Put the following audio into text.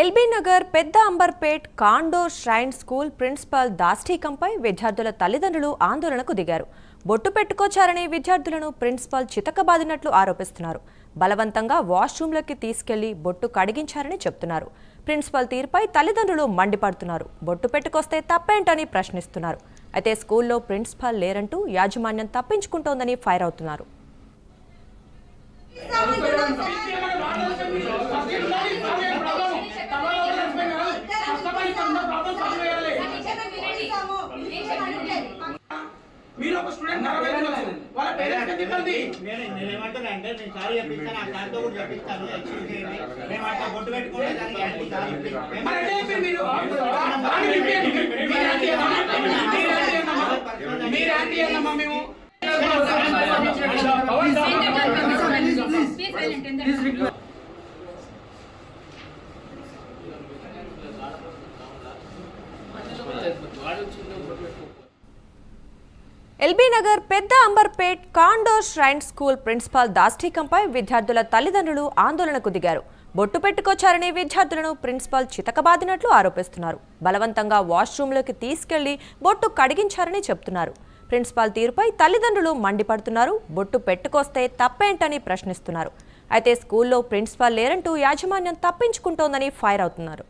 LB Nagar పెద్ద Amberpet condor shrine school principal దాష్టీకంపై విద్యార్థుల తల్లిదండ్రులు ఆందోళనకు దిగారు. బొట్టు పెట్టుకొచ్చారని విద్యార్థులను ప్రిన్సిపల్ చితకబాదినట్లు ఆరోపిస్తున్నారు. బలవంతంగా వాష్రూమ్లోకి తీసుకెళ్లి బొట్టు కడిగించారని చెప్తున్నారు. ప్రిన్సిపల్ తీరుపై తల్లిదండ్రులు మండిపడుతున్నారు. బొట్టు పెట్టుకొస్తే తప్పేంటని ప్రశ్నిస్తున్నారు. అయితే స్కూల్లో ప్రిన్సిపల్ లేరంటూ యాజమాన్యం తప్పించుకుంటోందని ఫైర్ అవుతున్నారు. మీరు ఒక స్టూడెంట్ వాళ్ళ పేరెంట్స్ కి ఇబ్బంది నేను ఏమంటాను అంటే నేను సారీ చెప్పించాను ఆ సార్తో కూడా చెప్పించాను ఎక్స్క్యూజ్ చేయండి మేము అట్లా బొట్టు పెట్టుకుంటే దానికి యాంటీ సారీ మరి అంటే మీరు యాంటీ అన్నమా మేము ఎల్బీ నగర్ పెద్ద Amberpet condor shrine school principal దాష్టీకంపై విద్యార్థుల తల్లిదండ్రులు ఆందోళనకు దిగారు. బొట్టు పెట్టుకొచ్చారని విద్యార్థులను ప్రిన్సిపల్ చితకబాదినట్లు ఆరోపిస్తున్నారు. బలవంతంగా వాష్రూమ్లోకి తీసుకెళ్లి బొట్టు కడిగించారని చెప్తున్నారు. ప్రిన్సిపల్ తీరుపై తల్లిదండ్రులు మండిపడుతున్నారు. బొట్టు పెట్టుకొస్తే తప్పేంటని ప్రశ్నిస్తున్నారు. అయితే స్కూల్లో ప్రిన్సిపల్ లేరంటూ యాజమాన్యం తప్పించుకుంటోందని ఫైర్ అవుతున్నారు.